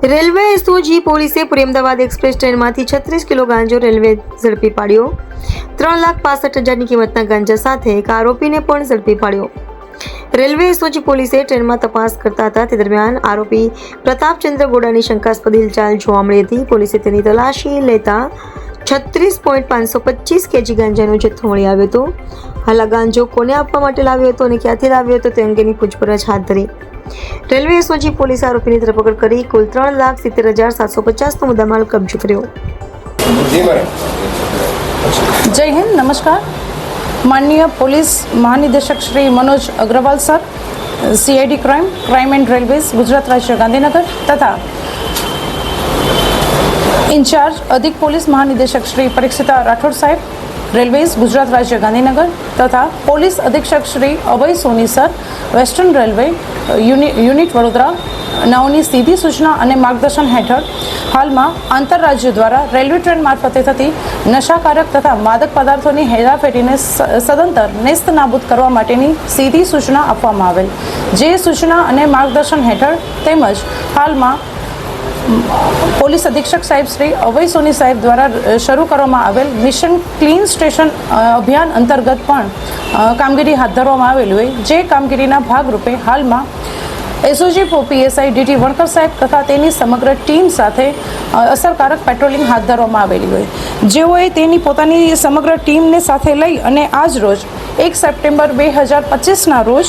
Railway SOG પોલીસે પૂરી Ahmedabad express ટ્રેનમાંથી 36 kilo ગાંજો railway ઝડપી પાડ્યો। 3,65,000ની કિંમતના ગાંજા સાથે એક આરોપીને પણ ઝડપી પાડ્યો। રેલવે એસઓજી પોલીસે ટ્રેનમાં તપાસ કરતા હતા તે દરમિયાન આરોપી પ્રતાપચંદ્ર ગોડાની શંકાસ્પદ હિલચાલ જોવા મળી હતી। પોલીસે તેની તલાશી લેતા 36.525 કેજી ગાંજાનો જથ્થો મળી આવ્યો હતો। હાલ આ ગાંજો કોને આપવા માટે લાવ્યો હતો અને ક્યાંથી લાવ્યો હતો તે અંગેની પૂછપરછ હાથ ધરી। રેલવે એસઓજી પોલીસે આરોપીની ધરપકડ કરી કુલ 3,70,750નો મુદ્દામાલ કબજે કર્યો। जय हिंद, नमस्कार। माननीय पुलिस महानिदेशक Shri Manoj Agarwal sir, CID crime and railways Gujarat राज्य गांधीनगर तथा इंचार्ज अधिक पुलिस महानिदेशक श्री परीक्षिता राठौड़ साहेब, रेलवेज गुजरात राज्य गांधीनगर तथा पुलिस अधीक्षक Shri Abhay Soni sir, western railway unit Vadodara नाओनी सीधी सूचना અને માર્ગદર્શન હેઠળ હાલમાં આંતરરાજ્ય દ્વારા રેલવે ટ્રેન મારફતે થતી નશાકારક તથા માદક પદાર્થોની હેરાફેરીને સદંતર નેસ્ત નાબૂદ કરવા માટેની સીધી સૂચના આપવામાં આવેલ, જે સૂચના અને માર્ગદર્શન હેઠળ તેમજ હાલમાં પોલીસ અધિક્ષક સાહેબ શ્રી અભય સોની સાહેબ દ્વારા શરૂ કરવામાં આવેલ મિશન ક્લીન સ્ટેશન અભિયાન અંતર્ગત પણ કામગીરી હાથ ધરવામાં આવેલી હોય, જે કામગીરીના ભાગરૂપે હાલમાં એસઓજી પીએસઆઈ ડીટી વણકર સાહેબ તથા તેની સમગ્ર ટીમ સાથે અસરકારક પેટ્રોલિંગ હાથ ધરવામાં આવેલી હોય, જેઓએ તેની પોતાની સમગ્ર ટીમને સાથે લઈ અને આજ રોજ 1 સપ્ટેમ્બર 2025ના રોજ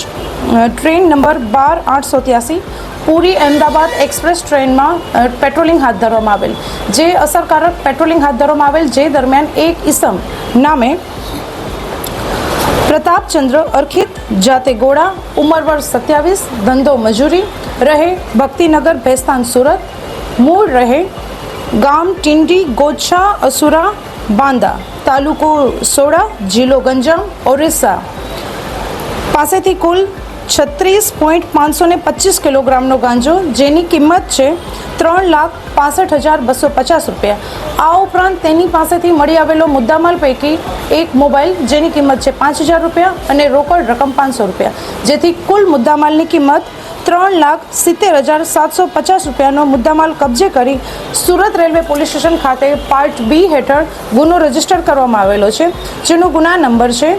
ટ્રેન નંબર 12,883 પૂરી અમદાવાદ એક્સપ્રેસ ટ્રેનમાં પેટ્રોલિંગ હાથ ધરવામાં આવેલ, જે અસરકારક પેટ્રોલિંગ હાથ ધરવામાં આવેલ, જે દરમિયાન એક ઈસમ નામે प्रतापचंद्र अर्खित जाते गोड़ा उम्र वर्ष 27 धंधो मजूरी रहे भक्तिनगर भैस्तान सूरत मूल रहे गाम टिंडी गोछा असुरा बांदा तालुको सोड़ा जिलो गंजाम ओडिशा पासेथी कुल 36.525 किलोग्रामનો ગાંજો, જેની કિંમત છે 3,65,250 રૂપિયા। આ ઉપરાંત તેની પાસેથી મળી આવેલો મુદ્દામાલ પૈકી એક મોબાઈલ, જેની કિંમત છે 5,000 રૂપિયા અને રોકડ રકમ 500 રૂપિયા, જેથી કુલ મુદ્દામાલની કિંમત 3,70,750 રૂપિયાનો મુદ્દામાલ કબજે કરી સુરત રેલવે પોલીસ સ્ટેશન ખાતે પાર્ટ બી હેઠળ ગુનો રજીસ્ટર કરવામાં આવેલો છે, જેનો ગુના નંબર છે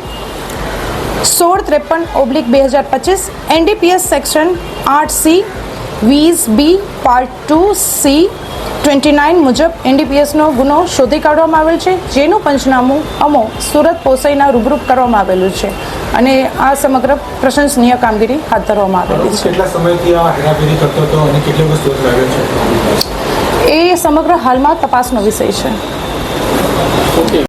1653/2025 NDPS section 8C 20B part 2C 29 મુજબ NDPSનો ગુનો શોધી કાઢવામાં આવેલ છે, જેનું પંચનામું અમો સુરત પોસાઈના રૂબરૂ કરવામાં આવેલું છે અને આ સમગ્ર પ્રશંસનીય કામગીરી હાથ ધરવામાં આવેલી છે। કેટલા સમયથી આ હેરાફેરી કરતો હતો અને કેટલી વસ્તુ લાવ્યો છે એ સમગ્ર હાલમાં તપાસનો વિષય છે।